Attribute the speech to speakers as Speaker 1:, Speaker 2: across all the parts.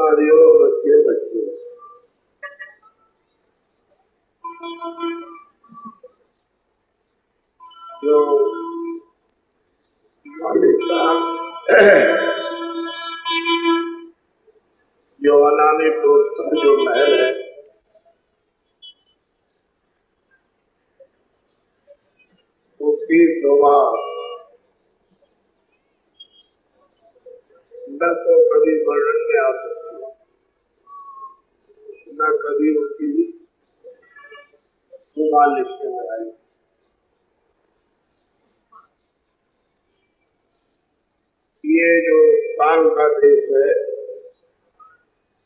Speaker 1: कुमारियों, बच्चे बच्चे, जो मालिक का जो अनामी पुरुष का जो महल है, उसकी शोभा न तो कभी वर्णन में आ सकती, न कभी उसकी शोभा लिखने में आई। ये जो काल का देश है,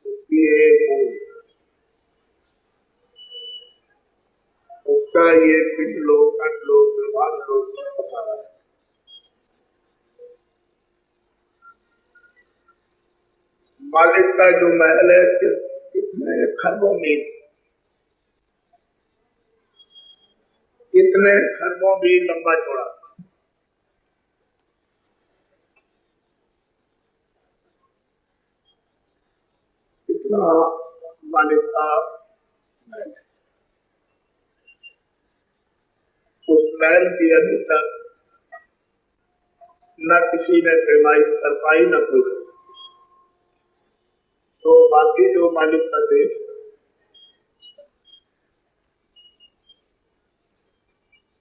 Speaker 1: उसकी एक उसका ये पिंड लोग, कंड लोग, व्यवहार लोग पता है। मालिक का जो महल है, कितने खरबों मील, कितने खरबों मील लंबा चौड़ा, कितना मालिक का महल है। उस महल की अभी तक न किसी ने पैमाइश कर पाई, न कोई। तो बाकी जो मालिक का देश है,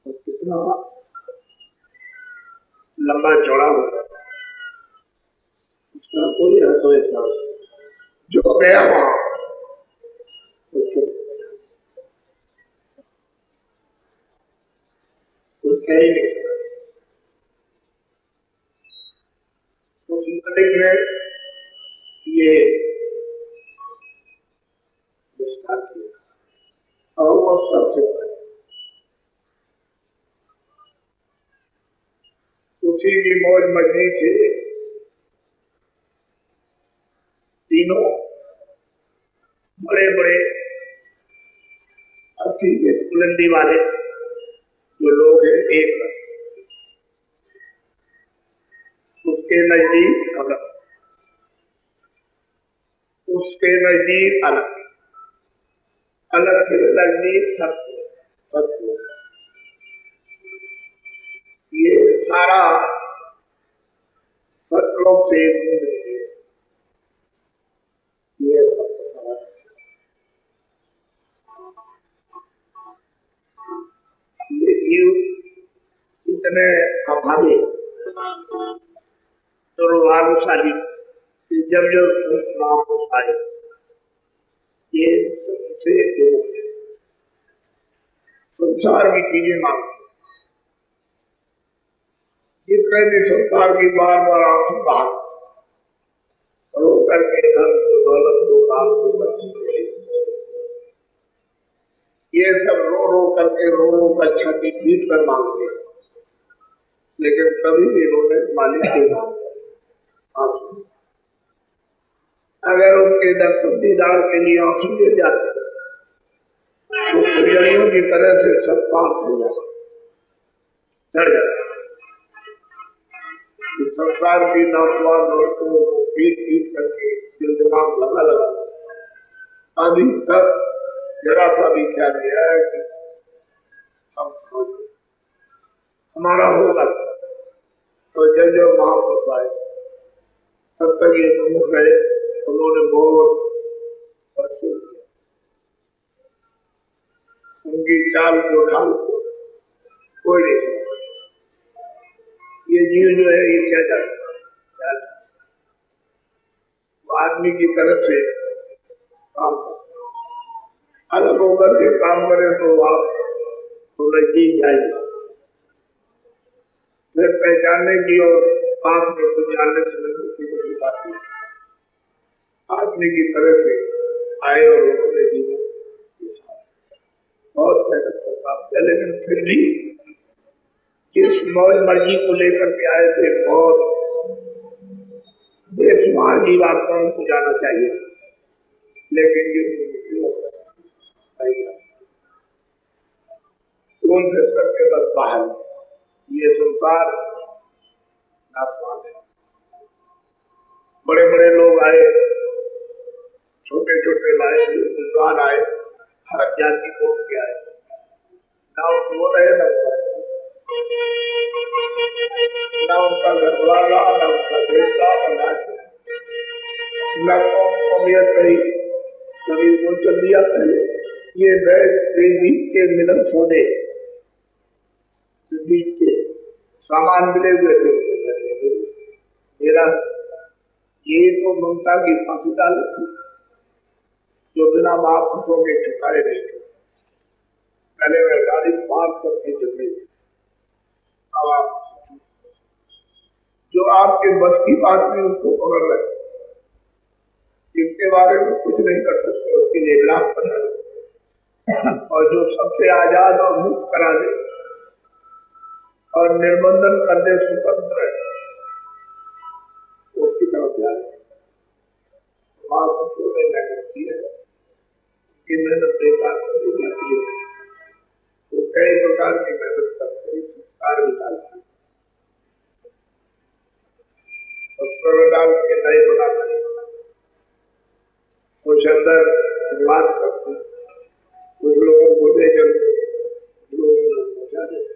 Speaker 1: तो कितना लंबा चौड़ा होगा, उसका कोई है तो ऐसा जो गया वहां कुछ कह ही नहीं सकता। उस मालिक ने ये विस्तार किया और वो सबसे पहले उसी की मौज मस्ती से तीनों बड़े बड़े 80 बुलंदी वाले जो लोग हैं, एक उसके नजदीक अलग, उसके नजदीक अलग, अलग के नजदीक सत्य। ये सारा सतलोक से ये सब सारा ये जीव इतने अभावी दुर्भाग्यशाली जब जब संस्कार आए, ये सबसे संसार की चीजें मांगते, जितने भी संसार की बार बार आंसू बाहर रो करके धन को, दौलत को, काल को, बच्चे को, ये सब रो रो कर छाती पीट कर मांगते हैं, लेकिन कभी भी इन्होंने मालिक के नाम आंसू, अगर उनके दर्शन दीदार के लिए आंसू दे जाते तो फुलझड़ियों की तरह से सब पाप हो जाता, चढ़ जाता। इस संसार की नाशवान वस्तुओं को पीट पीट करके दिल दिमाग लगा अभी तक जरा सा भी क्या दिया है कि हम हमारा होगा। तो जब महापुरुष आए तब तक ये प्रमुख है, उन्होंने बहुत परसों किया, उनकी चाल को ढाल कोई नहीं सकता। ये जीव जो है ये क्या जानता, वो आदमी की तरफ से काम करता, अलग होकर के काम करे तो आप तो नजदीक जाएगी, फिर पहचानने की और पाप में कुछ जानने समझने की कोई बात नहीं। आदमी की तरफ से आए और उन्होंने जीवन बहुत मेहनत का काम किया, लेकिन फिर भी जिस मौज मर्जी को लेकर के आए थे, बहुत बेशुमार जीवात्माओं को जाना चाहिए, लेकिन ये घूम फिर करके बस बाहर, ये संसार नाशवान है। बड़े बड़े लोग आए, छोटे छोटे लाए, विद्वान आए, हर जाति को उनके आए, ना वो रहे ना उनका घरवाला, ना उनका बेटा, ना कौमियत रही। कभी वो चल दिया पहले ये बीच के मिलन सोने बीच के सामान मिले हुए थे। मेरा ये तो ममता की फांसी डाली थी जो बिना महापुरुषों के चुकाए नहीं थे। पहले मैं गाड़ी पार करके चल रही थी। अब आप जो आपके बस की बात नहीं उसको पकड़ रहे, जिसके बारे में कुछ नहीं कर सकते उसके लिए लाभ बना दे, और जो सबसे आजाद और मुक्त करा दे और निर्बंधन कर दे, स्वतंत्र है, उसकी तरफ जा रहे। महापुरुषों ने मेहनत की है, उनकी मेहनत बेकार कर दी जाती है। वो कई प्रकार की मेहनत करते हैं, संस्कार भी डालते हैं, संस्कार डाल के नए बनाते हैं, कुछ अंदर शुरुआत करते हैं, कुछ लोगों को देकर लोगों को पहुंचा देते,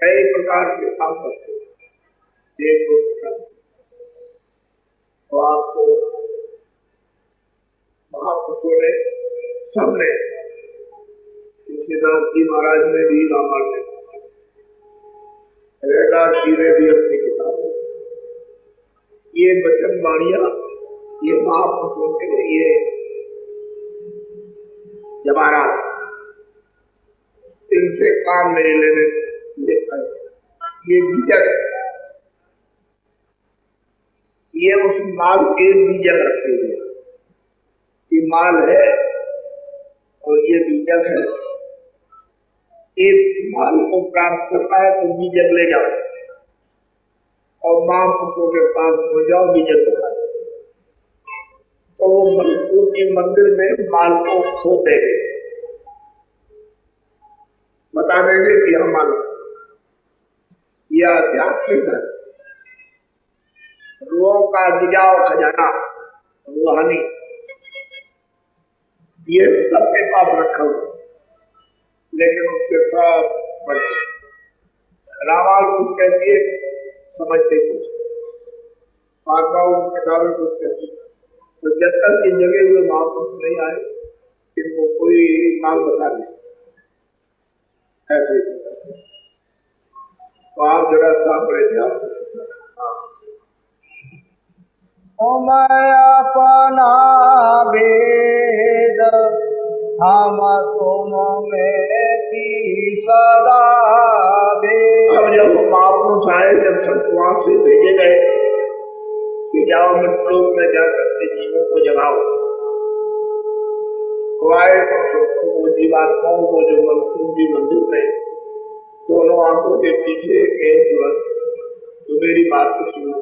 Speaker 1: कई प्रकार से काम करते हैं। एक दो प्रकार से तो आपको महापुरुषों ने सबने, तुलसीदास जी महाराज ने भी, रामायण ने, रैदास जी ने भी अपनी किताबों ये वचन वाणियां, ये महापुरुषों के ये जवाहरात, इनसे काम नहीं लेने देता है। ये बीजक है, ये उस माल के बीजक रखे हुए, ये माल है और ये बीजक है। एक माल को प्राप्त करना है तो बीजक ले जाओ और महापुरुषों के पास हो जाओ, बीजक दिखा दो, तो वो मणिपुर के मंदिर में माल को खो देंगे, बता देंगे कि हम माल यह आध्यात्मिक है, रूहों का गिजाओ खजाना रूहानी, ये सबके पास रखा हुआ, लेकिन उससे सब बचे। रामायण कुछ कहती है, समझते कुछ, महात्माओं किताबें कुछ कहती है। तो जब तक ये जगह हुए महापुरुष नहीं आए, इनको कोई माल बता नहीं सकता। ऐसे तो आप जरा सामने ध्यान से
Speaker 2: मैं अपना वेद हम तुम में सदा वेद।
Speaker 1: अब जब महापुरुष आए, जब संतवां से भेजे गए कि जाओ मृतलोक में जाकर के जीवों को जगाओ, तो आए तो सबको वो जीवात्माओं को जो मनसूबी मंदिर में दोनों आंखों के पीछे एक सूरज, तो मेरी बात को सुनो,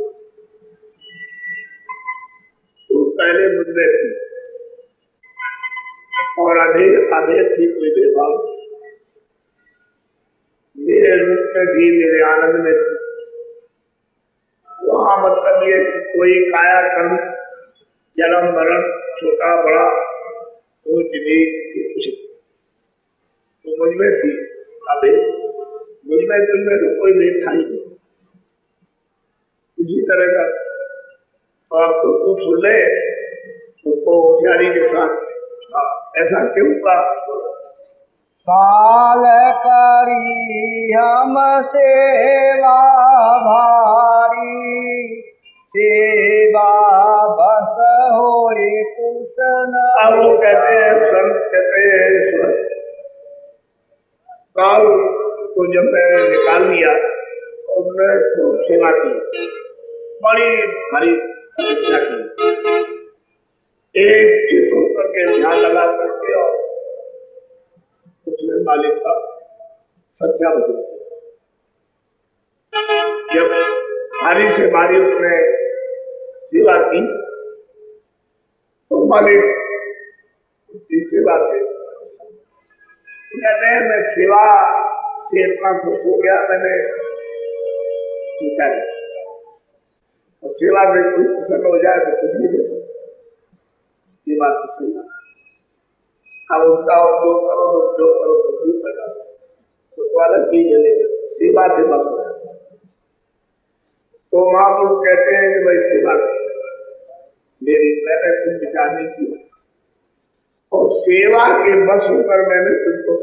Speaker 1: तो पहले मुझे थी और अधेर थी, कोई भेदभाव मेरे रूप में थी, मेरे आनंद में थी। वहां मतलब ये कोई काया कर्म, जन्म मरण, छोटा बड़ा, कुछ भी कुछ तो मुझमें थी अभेद, मुझमें तुझमें तो कोई भेद था ही नहीं। इसी तरह का आपको तो सुन ले, उसको होशियारी के साथ ऐसा क्यों हुआ?
Speaker 2: काल करी हम सेवा भारी, सेवा बस होए कुछ न।
Speaker 1: अब वो कहते हैं, संत कहते हैं, काल को जब मैंने निकाल लिया और मैं सेवा की, बड़ी भारी तपस्या की, एक चित्त होकर के ध्यान लगा करके, और उसमें मालिक का सच्चा बदल। जब भारी से भारी उसने सेवा की तो मालिक उसकी सेवा से कहते हैं, मैं सेवा से इतना खुश हो गया, मैंने सोचा नहीं, और सेवा में कोई प्रसन्न हो जाए तो कुछ भी दे सकता। ये बात तो सही है। अब उसका उपयोग करो तो उपयोग करो तो भी पैदा तो अलग चीज है, सेवा से बस हो जाता है। तो महापुरुष कहते हैं कि भाई सेवा मेरी मैंने कुछ विचार नहीं किया और सेवा के बस होकर मैंने तुझको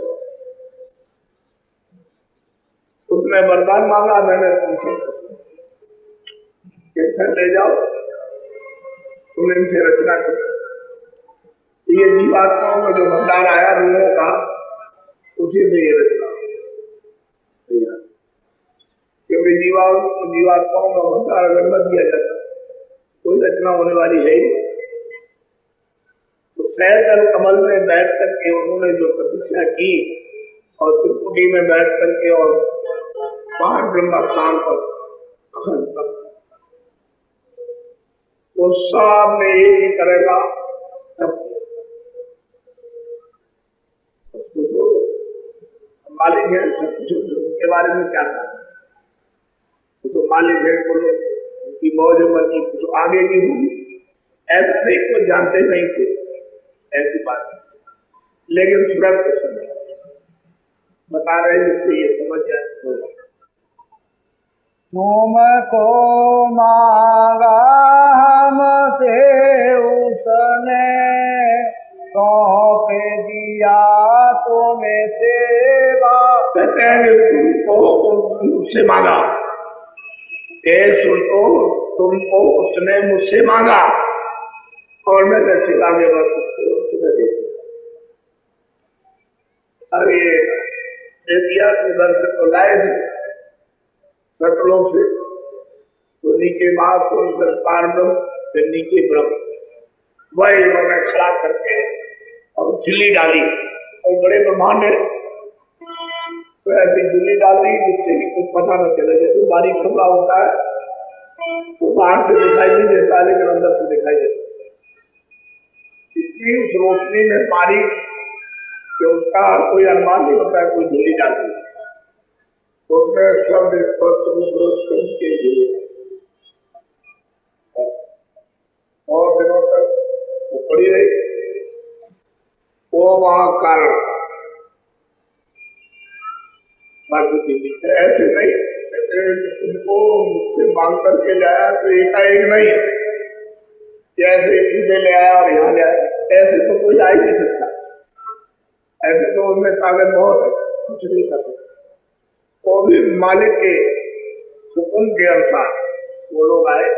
Speaker 1: उसने वरदान मांगा, मैंने तुमसे टेंशन ले जाओ, तुमने इनसे रचना कर। ये जीवात्माओं में जो भंडार आया रूहों का, उसी से ये रचना, क्योंकि जीवात्माओं का भंडार अगर न दिया जाता कोई रचना होने वाली है ही। तो सहजल कमल में बैठ करके उन्होंने जो तपस्या की और त्रिपुटी में बैठ करके और पांच ब्रह्म स्थान पर अखंड तक वो सब में एक ही तरह का मालिक है, सब कुछ उनके बारे में क्या था, तो मालिक है, बोलो उनकी मौज मर्जी कुछ आगे की होगी, ऐसा नहीं, कुछ जानते नहीं थे, ऐसी बात है। लेकिन सूरत को समझ बता रहे जिससे ये समझ जाए।
Speaker 2: तुमको मांगा हमसे उसने सौंप दिया तुम्हें सेवा।
Speaker 1: कहते हैं कि तुमको मुझसे मांगा, सुनो तुमको उसने मुझसे मांगा और मैंने सेवा में बस तुम्हें दे दिया। अब ये दे दिया तो उधर से तो लाए थे सतलों से, तो नीचे माँ तो उधर पार ब्रह्म, फिर नीचे ब्रह्म, वही उन्होंने खड़ा करके और झिल्ली डाली और बड़े ब्रह्मांड है तो ऐसी झिल्ली डाली जिससे कि कुछ पता न चले। जैसे बारीक कपड़ा होता है वो बाहर से दिखाई नहीं देता लेकिन अंदर से दिखाई देता, इतनी उस रोशनी में बारीक कि उसका कोई अनुमान नहीं होता है। कोई झिल्ली डालती तो उसमें शब्द स्पर्श के झिल्ली और दिनों तक वो पड़ी रही, वो वहां कारण ऐसे नहीं तुमको मुझसे मांग करके लाया तो एकाएक नहीं, जैसे सीधे ले आया और यहाँ ले आया, ऐसे तो कोई आ ही नहीं सकता। ऐसे तो उनमें ताकत बहुत है, कुछ नहीं कर सकता। वो भी मालिक के हुक्म के अनुसार वो लोग आए,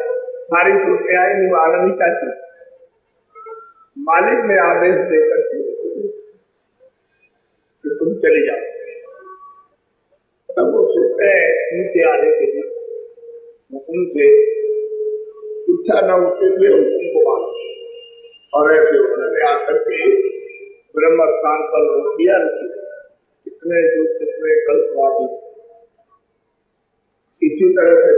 Speaker 1: सारी सोचते आए, नहीं आना नहीं चाहते, मालिक ने आदेश देकर कि तुम चले जाओ। तब वो सोचते हैं नीचे आने के लिए हुक्म से इच्छा न होते हुए हुक्म को मानो, और ऐसे उन्होंने आकर के ब्रह्म स्थान पर रोक दिया। कितने जो कितने कल्प वापी इसी तरह से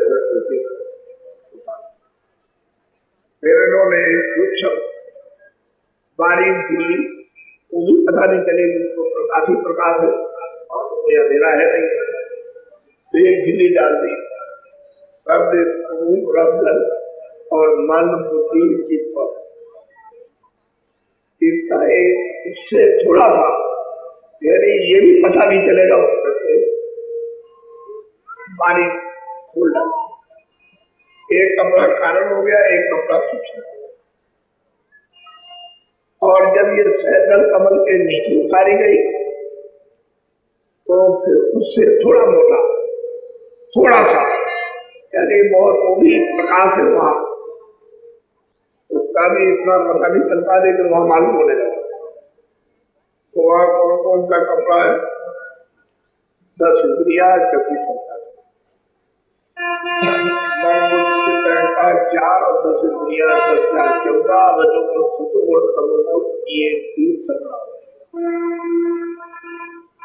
Speaker 1: फिर इन्होंने कुछ बारीक झिल्ली, वो भी पता नहीं चलेगी तो प्रकाश ही प्रकाश है और कोई अंधेरा है नहीं, तो एक झिल्ली डाल दी, शब्द रसगल और मन बुद्धि चित्त, इसका एक उससे थोड़ा सा यानी ये भी पता नहीं चलेगा उससे बारीक खोल डाल, एक कपड़ा कारण हो गया, एक कपड़ा सूक्ष्म, और जब ये सहजल कमल के नीचे उतारी गई तो फिर उससे थोड़ा मोटा, थोड़ा सा यानी बहुत वो भी प्रकाश है वहां, उसका भी इतना पता नहीं चलता लेकिन वहां मालूम होने लगा। तो वहां कौन कौन सा कपड़ा है, 10 इंद्रिया, 24 संतान, 4 और 10 इंद्रिया, 10 4 14 रजोगुण सतोगुण तमोगुण, ये 3 संतान।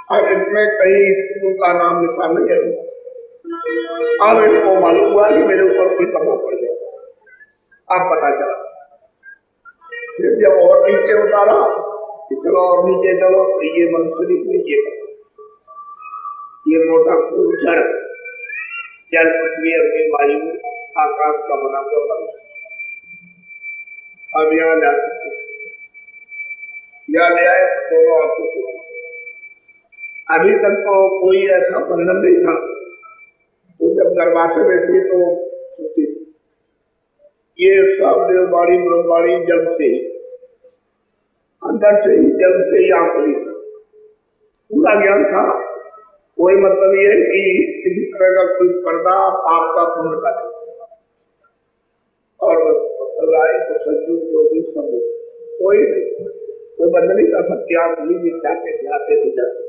Speaker 1: अब इसमें कहीं स्कूल का नाम निशान नहीं है। अब इनको मालूम हुआ कि मेरे ऊपर कोई कपड़ा पड़ गया, अब पता चला। फिर जब और नीचे उतारा कि चलो और नीचे चलो, तो ये मनुष्य नीचे ये मोटा फूल जड़, जल, पृथ्वी, अग्नि, वायु, आकाश का बना हुआ बल। अब यहाँ जाते या ले आए तो दोनों आपको को। अभी तक तो कोई ऐसा बंधन नहीं था। वो जब गर्भाशय में थी तो सोती थी। ये सब देवबाड़ी ब्रह्मबाड़ी जन्म से ही, अंदर से ही, जन्म से ही आंकड़ी था, पूरा ज्ञान था। कोई मतलब ये है कि किसी तरह का कोई पर्दा पाप का पुण्य का नहीं, और राय तो सज्जू जो भी सब कोई नहीं, कोई बंधन नहीं था। सबकी आंकड़ी भी जाते थे, आते थे, जाते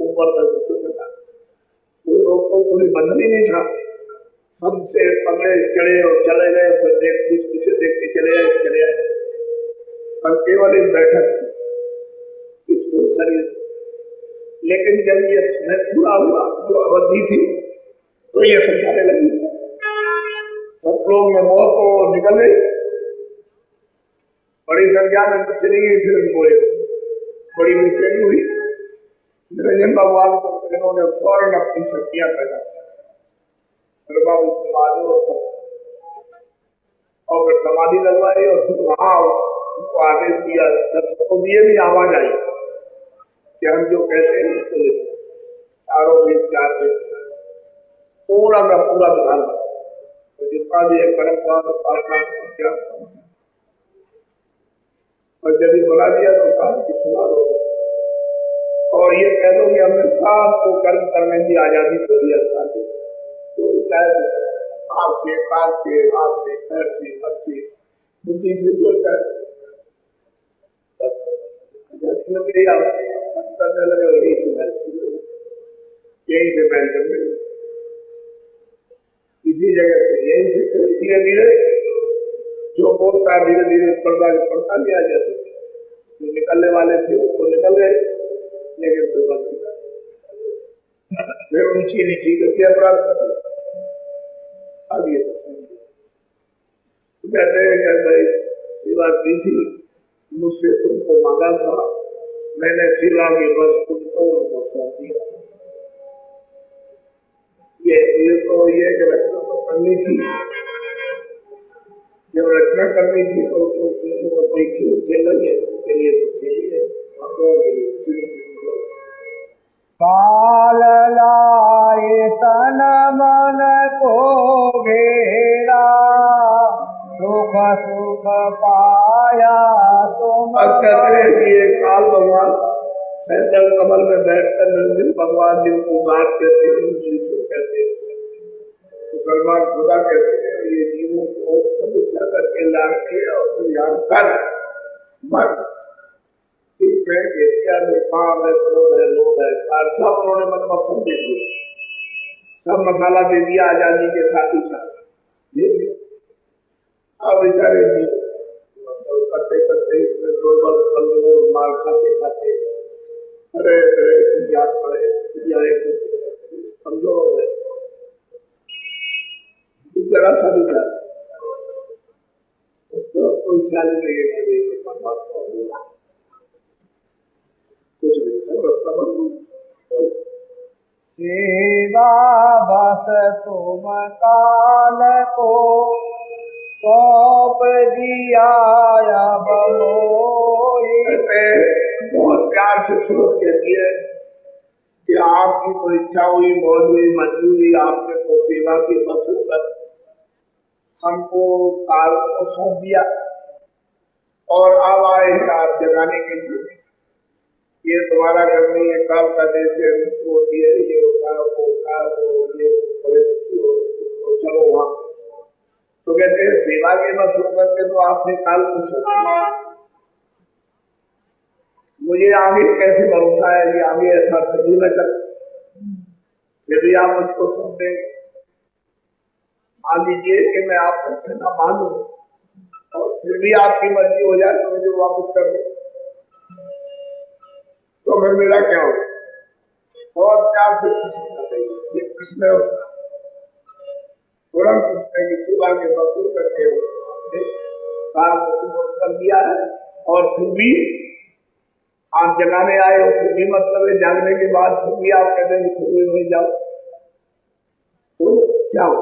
Speaker 1: ऊपर तक कोई रोक को कोई बंधन ही नहीं था। सबसे पकड़े चढ़े और चले गए, फिर देखते चले आए। पर केवल एक बैठक थी इसको शरीर। लेकिन जब ये समय पूरा हुआ, जो अवधि थी, तो ये समझाने लगी। सब लोग में मौत तो निकल गई, बड़ी संख्या में तो चली गई। फिर बोले बड़ी बेचैनी हुई। निरंजन भगवान को इन्होंने फौरन अपनी शक्तियां पैदा की, और फिर समाधि लगवाई, और फिर वहां उनको आदेश दिया, दर्शकों दिए भी आवाज आई कि हम जो कहते हैं उसको लेते, चारों में चार में पूरा का पूरा विधान तो जितना भी है परंपरा तो पालना क्या, और जब बुला दिया तो कहा कि सुना दो, और ये कह दो कि हमने सबको कर्म करने की आजादी को दिया था। तो चाहे आप से, काल से, हाथ से, पैर से, हाथ से, बुद्धि से जो चाहे करने लगे, यही से बैठ करने लगे इसी जगह से। यही से धीरे धीरे जो बोलता है धीरे धीरे पड़ता गया। जैसे जो निकलने वाले थे वो निकल गए, लेकिन फिर ऊंची नीची गतियां प्राप्त कर। अब ये कहते हैं कि भाई सेवा की थी, मुझसे तुमको मांगा था, मैंने सेवा की बस तुमको उनको सौंप दिया। ये तो ये रचना तो करनी थी, जब रचना करनी थी तो कोई खेल लगे, उसके लिए तो खेलिए, अपनों के लिए
Speaker 2: काल लाए तन मन को घेरा, सुख सुख पाया तुम।
Speaker 1: अब कहते हैं कि ये काल भगवान सैंदल कमल में बैठकर निर्मित भगवान जिनको बात कहते हैं, कहते हैं मुसलमान खुदा कहते हैं, ये जीवों को तपस्या करके लाके और फिर यहाँ कर मर काम है, क्रोध है, लोभ है, सब उन्होंने मतलब समझे दिए, सब मसाला दे दिया आजादी के साथ ही साथ दे दिया। अब बेचारे जी करते करते दुर्बल कमजोर मार खाते खाते अरे याद पड़े कमजोर हो गए, जरा सा भी था तो कोई ख्याल नहीं है कुछ नहीं, सब रास्ता बंद।
Speaker 2: सेवा बस तुम काल को सौंप दिया अब मोहि।
Speaker 1: बहुत प्यार से शुरू कहती है कि आपकी तो इच्छा हुई, मौज हुई, मंजूर हुई, आपने तो सेवा की बस होकर हमको काल को सौंप दिया, और अब आए आप जगाने के लिए। ये तुम्हारा घर नहीं है, काल का जैसे होती है, ये होता है, वो होता है, वो ये तो चलो वहां। तो कहते हैं सेवा के बस होकर के तो आपने काल को सौंप दिया। मुझे आगे कैसे भरोसा है कि आगे ऐसा कभी न कर, यदि आप मुझको सौंप देंगे। मान लीजिए कि मैं आपका कहना मानूं और फिर भी आपकी मर्जी हो जाए तो मुझे वापस कर दे, तो फिर मेरा क्या हो? बहुत प्यार से पूछना, ये प्रश्न है उसका, तुरंत पूछते कि सेवा के वसूल करके काम कर दिया है, और फिर भी आप जगाने आए हो, फिर भी मतलब है जागने के बाद फिर भी आप कहते हैं फिर भी नहीं जाओ, तो क्या हो?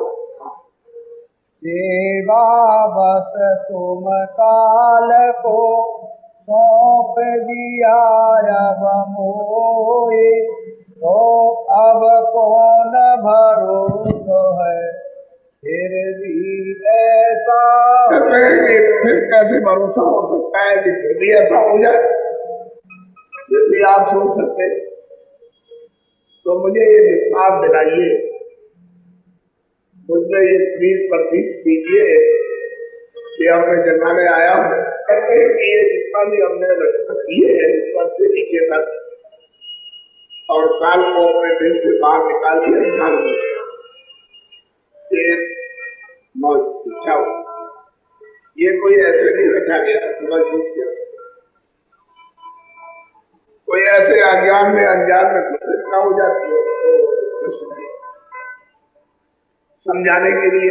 Speaker 2: सेवा बस तुम काल को सौंप दिया अब मोए, तो अब कौन भरोसा है फिर भी ऐसा
Speaker 1: कहते हैं कि फिर कैसे भरोसा हो सकता है कि फिर भी ऐसा हो जाए, फिर भी आप सोच सकते, तो मुझे ये विश्वास दिलाइए, मुझे ये प्लीज प्रतीत कीजिए कि अब मैं जगाने आया हूँ। कहते हैं कि ये जितना भी हमने रचना किए है ऊपर से नीचे तक, और काल को अपने देश से बाहर निकाल दिया, ध्यान ये मौज इच्छा हो, ये कोई ऐसे नहीं रचा गया, समझ लीजिए, कोई ऐसे अज्ञान में अनजान में प्रतिष्ठा हो जाती है तो समझाने के लिए,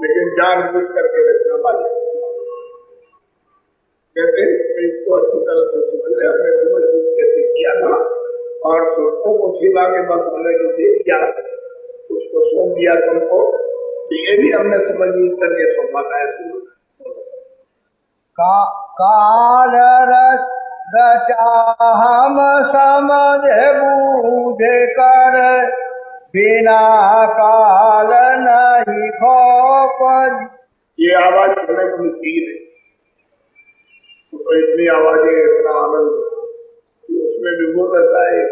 Speaker 1: लेकिन जानबूझ करके रचना वाले कहते हैं इसको अच्छी तरह से समझ रहे, हमने समझ बूझ कैसे किया था, और सोचों को सिवा के बस हमने जो दे दिया उसको सौंप दिया तुमको, तो ये भी हमने समझ बूझ करके सौंपा था। ऐसे
Speaker 2: काल रचा हम समझ बूझ कर, बिना काल नहीं खौफ।
Speaker 1: ये आवाज सुनने को मिलती है, तो इतनी आवाजें, इतना आनंद उसमें विभोर रहता है।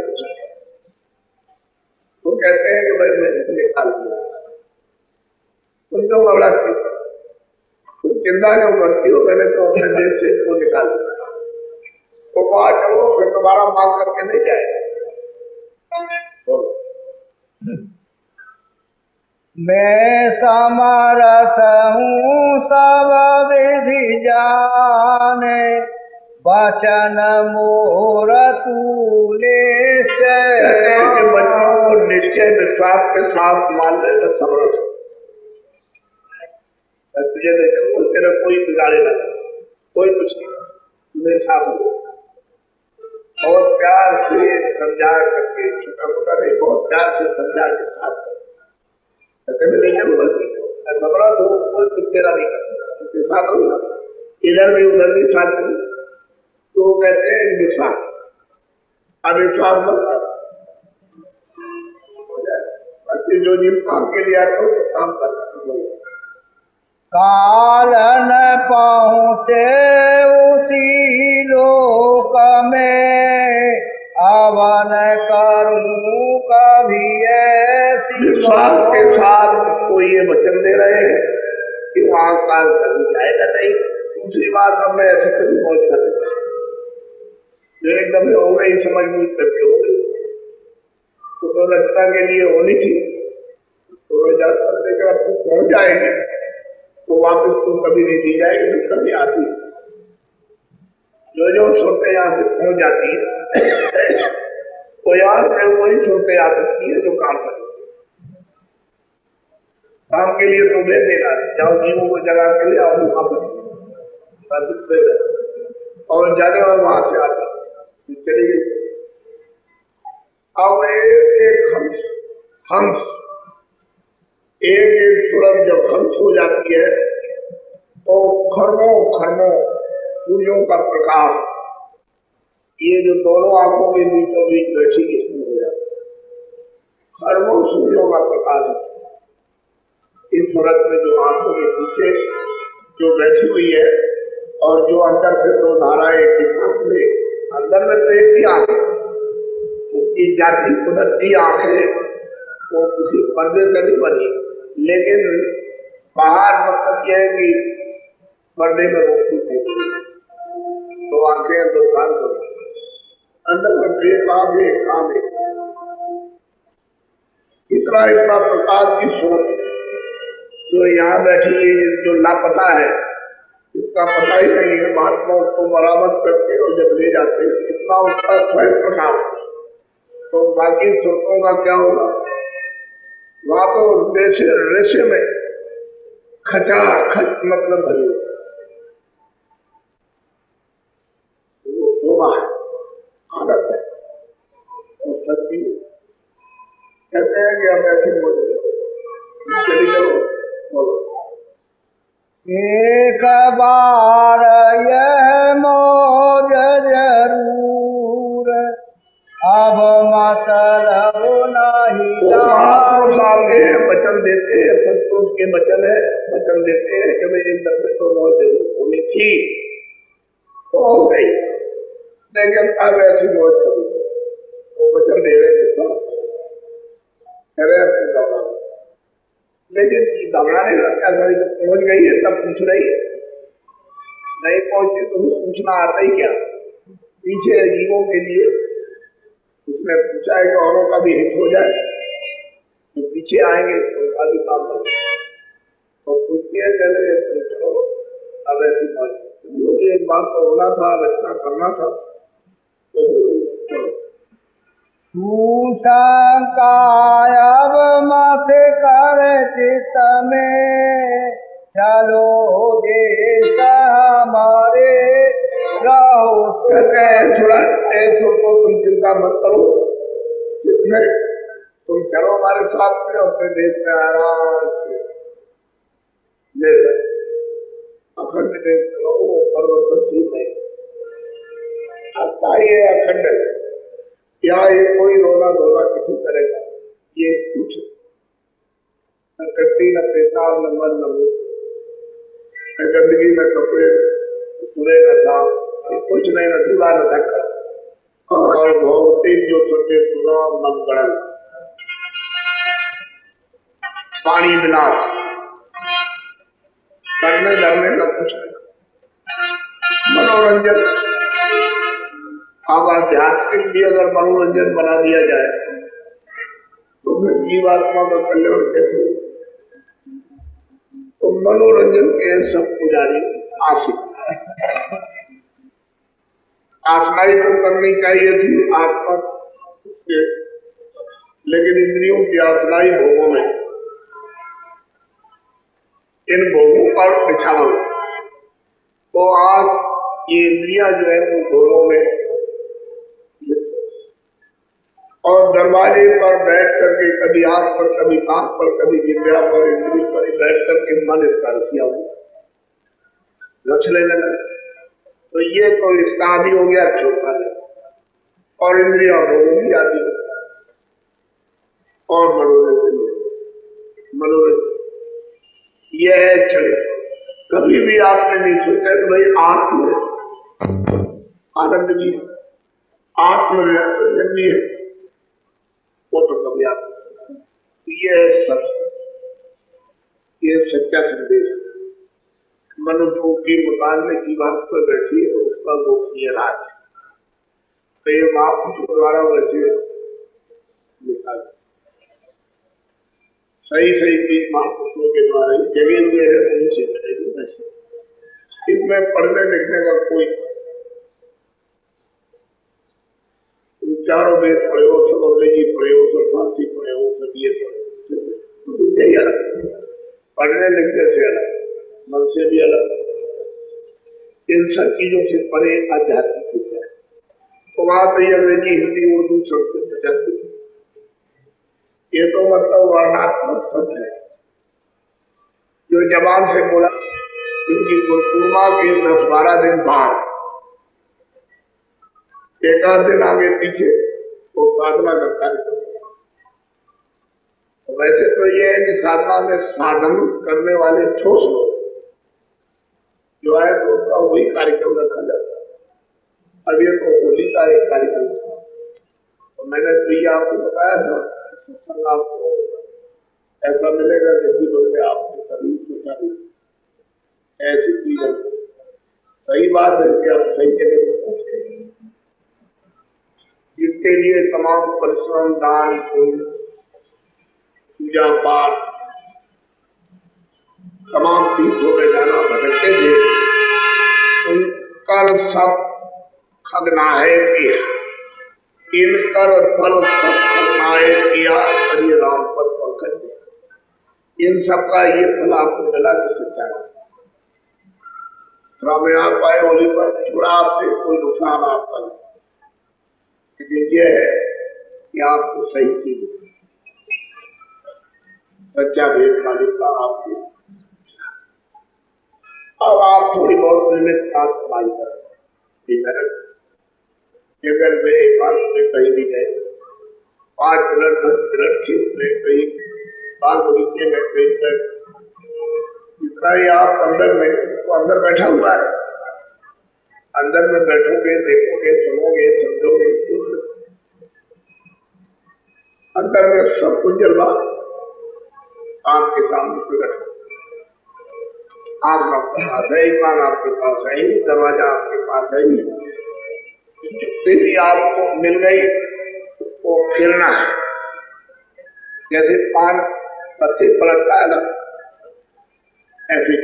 Speaker 1: तो कहते हैं कि भाई मैंने निकाल दिया, तुम तो बड़ा तुम चिंता क्यों करती हो, मैंने तो अपने देश से इसको निकाल दिया, तो बात करो फिर दोबारा मांग करके नहीं जाएगा।
Speaker 2: मैं समर्थ हूँ सब विधि जाने, वचन मोर तूले से।
Speaker 1: बच्चों को निश्चय विश्वास के साथ मानने का समर्थ, तुझे देखो तेरा कोई बिगाड़े ना, कोई कुछ नहीं, मेरे साथ हो, और प्यार से समझा करके, छोटा मोटा नहीं, बहुत प्यार से समझा के साथ समर्थ हो, कोई कुछ तेरा नहीं कर सकता, साथ होगा, इधर भी उधर भी साथ हो, तो कहते हैं विश्वास, अविश्वास मत कर, बाकी जो जिस काम के लिए आता हो तो काम करना।
Speaker 2: काल न पहुँचे उसी लोक में, अवन करूँ कभी ऐसी।
Speaker 1: विश्वास के साथ कोई ये वचन दे रहे हैं कि वहां काल कभी जाएगा नहीं। दूसरी बात, अब मैं ऐसे कभी पहुंच कर जो एकदम हो गई, समझ बूझ करके हो गई, तो रचना के लिए होनी थी, तो रजा करने के बाद पहुंच जाएंगे तो वापस तुम कभी नहीं दी जाएगी, कभी आती है, जो सुनते यहाँ से पहुंच जाती है, तो यहाँ से वही सुनते आ सकती है जो काम करे, काम के लिए तो दे देगा, जाओ जीवों को जगा के लिए आओ वहां पर, और जाने वाला वहां से आता चली गई। अब एक हंस एक सूरज जब हंस हो जाती है तो खरमों खरमों सूर्यों का प्रकाश, ये जो दोनों आंखों के बीचों बीच बैठी इसमें हो जाता है, खरमों सूर्यों का प्रकाश इस सूरज में जो आंखों के पीछे जो बैठी हुई है, और जो अंदर से दो धाराएं के साथ में, अंदर में तो एक ही आंख है, उसकी जाति कुदरती आंख है, वो किसी पर्दे से नहीं बनी, लेकिन बाहर मतलब यह है कि पर्दे में रोशनी थी, तो आंखें दो काम कर, अंदर में बेकाम है, काम है, इतना इतना प्रकाश की सूरत जो यहाँ बैठी हुई, जो लापता है, इसका पता ही नहीं है, महात्मा उसको बरामद करते और जब ले जाते इतना उसका स्वयं प्रकाश, तो बाकी स्रोतों का क्या होगा? वहां तो रेशे में खचा खच मतलब भरी शोभा है, आदत है, और शक्ति कहते हैं कि हम ऐसे बोल चली जाओ बोलो देते हैं, संतोष के वचन है, वचन देते हैं कि भाई इन दफे तो मौत जरूर होनी थी तो हो गई, लेकिन अब ऐसी मौत कभी वो वचन दे रहे थे तो लेकिन घबराने लगता है, पहुंच गई है तब पूछ रही है, नहीं पहुंची तो पूछना आता ही क्या। पीछे जीवों के लिए उसने पूछा है कि औरों का भी हित हो जाए, तो पीछे आएंगे तो उनका भी काम करेंगे, तो पूछते चले चलो अब ऐसी बात एक बात तो होना था, रचना करना था तो
Speaker 2: शंकायब मत कर चित में, चलो देश हमारे रहो।
Speaker 1: थोड़ा ऐसो को तुम चिंता मत करो, जिसमें तुम चलो हमारे साथ में, अपने देश में आराम से ले अखंड देश रहो, परिवर्तनशील नहीं, अस्थायी है, अखंड है। क्या ये कोई रोना धोना किसी तरह का ये कुछ न कट्टी न पेशाब न मन न मुंह न गंदगी न कपड़े पूरे न साफ, कुछ नहीं, न चूल्हा न धक्का और भौतिक जो सत्य सुना मन गड़ल पानी विलास करने धरने का कुछ नहीं, मनोरंजन। अब आध्यात्मिक भी अगर मनोरंजन बना दिया जाए तो फिर जीवात्मा का कल्याण कैसे हो? तो मनोरंजन के सब पुजारी आशिक, आसनाई तो करनी चाहिए थी आत्मा उसके, लेकिन इंद्रियों की आसनाई भोगों में, इन भोगों पर बिछावा, तो आप ये इंद्रियां जो है वो भोगों में और दरवाजे पर बैठ करके कभी आंख पर, कभी कान पर, कभी जिब्या पर, इंद्री पर बैठ करके मन इसका रसिया रच लेने लगा, तो ये तो इसका आदि हो गया छोटा है, और इंद्रिया भोगों की आदि हो गया, और मनोरंजन ये है चले। कभी भी आपने नहीं सोचा कि भाई आत्म आनंद भी है, आत्मरंजन भी है, वो तो कभी आप ये सब ये सच्चा संदेश मनुष्यों के मुकाबले की बात पर बैठी है, उसका गोपनीय राज है, तो ये महापुरुषों द्वारा वैसे निकाल सही सही चीज महापुरुषों के द्वारा ही जगह हुए है, वहीं से मिलेगी। वैसे इसमें पढ़ने लिखने का कोई चारों वेद पढ़े हो, सब अंग्रेजी पढ़े हो, सब फारसी पढ़े हो, सब ये पढ़े हो, पढ़ने लिखने से अलग, मन से भी अलग, इन सब चीजों से पढ़े आध्यात्मिक विद्या, तो वहां पर अंग्रेजी हिंदी उर्दू संस्कृत ये तो मतलब वर्णात्मक शब्द है जो जबान से बोला, क्योंकि गुरुपूर्णिमा के 10-12 दिन बाद एक आध दिन आगे पीछे वो साधना का कार्यक्रम। वैसे तो ये है कि साधना में साधन करने वाले ठोस लोग जो है तो उसका वही कार्यक्रम रखा जाता है। अब ये तो होली का एक कार्यक्रम था, तो मैंने तो ये आपको बताया था, सत्संग आपको ऐसा मिलेगा जैसी बोले आपने कभी सोचा नहीं, ऐसी चीज सही बात है कि आप सही जगह पर पहुंचे, जिसके लिए तमाम परिश्रम, दान, पुण्य, पूजा पाठ, तमाम तीर्थों में जाना भटकते थे, उनका सब खगनाहे किया, इनकर फल सब खगनाहे किया, हरि राम पर पंकज दिया। इन सब का ये फल आपको मिला कि सच्चाई में आप पाए होली पर थोड़ा आपसे कोई नुकसान आपका नहीं, लेकिन यह है कि आपको सही चीज सच्चा भेद मालिक का आपको, अब आप थोड़ी बहुत निमित्त बात कमाई करें, अगर वे एक बार में कहीं भी गए 5 मिनट 10 मिनट खेत में कहीं बाग बगीचे में बैठकर जितना ही आप अंदर में तो अंदर बैठा हुआ है, अंदर में बैठोगे, देखोगे, सुनोगे, समझोगे, अंदर में सब कुछ जलवा आपके सामने प्रकट, आप आपके पास है, ईमान आपके पास है, दरवाजा आपके पास है, भी आपको मिल गई वो खेलना है। जैसे पान पत्ते पलटता है ना, ऐसे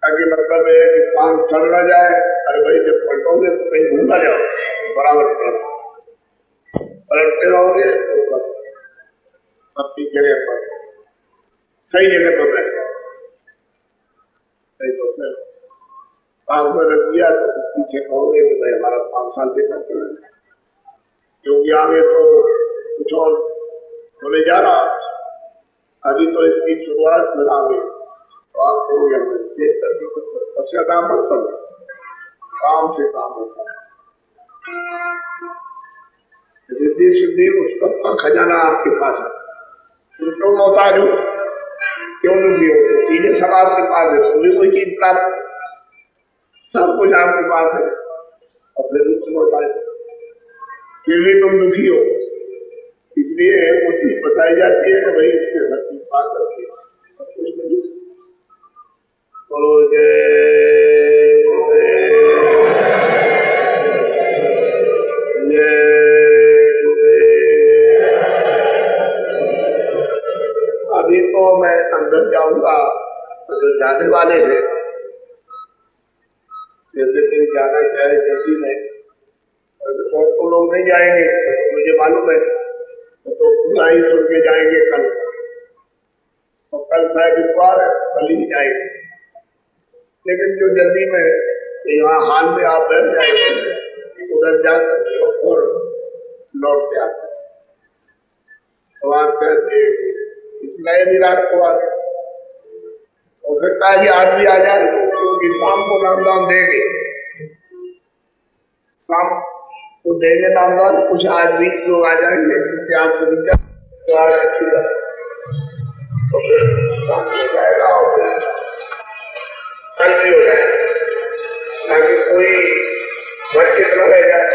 Speaker 1: ताकि मतलब है कि पान सड़ ना जाए। अरे भाई जब पलटोगे तो कहीं भूल ना जाओ, बराबर पलटते रहोगे तो बस अपनी जगह पर सही जगह पर बैठ जाओ। तो फिर पान में रख दिया तो पीछे कहोगे कि भाई हमारा 5 साल देकर चला, क्योंकि आगे तो कुछ और होने जा रहा, अभी तो इसकी शुरुआत बनाओगे तो आपको देख करके कुछ काम मत करो, काम से काम होता है। रिद्धि सिद्धि उस सबका खजाना आपके पास है। तुम क्यों मोहताज हो, क्यों दुखी हो? तो चीजें सब आपके पास है, तुम्हें कोई चीज प्राप्त, सब कुछ आपके पास है और फिर भी तुम मोहताज, फिर भी तुम दुखी हो। इसलिए वो चीज बताई जाती है कि भाई इससे सब चीज बात करती है, सब कुछ नहीं। बोलो जय अभी तो मैं अंदर जाऊंगा, तो जो जाने वाले हैं जैसे कि जाना चाहे जल्दी में, तो लोग नहीं जाएंगे, मुझे मालूम है, तो पूरा ही सुन के जाएंगे कल, तो कल शायद इतवार है, कल ही जाएंगे। लेकिन जो जल्दी में यहाँ हाल में आप बैठ जाएंगे, उधर जाकर और लौट के आते तो आप कहते नए विराट को आ गए। हो सकता है कि आज भी आ जाए, क्योंकि शाम को नामदान देंगे, शाम को देंगे नामदान। कुछ आज भी लोग आ जाएंगे क्योंकि आज से तो आज अच्छी बात, तो फिर शाम हो जाएगा और कल भी हो जाएगा, ताकि कोई वंचित न रह जाए।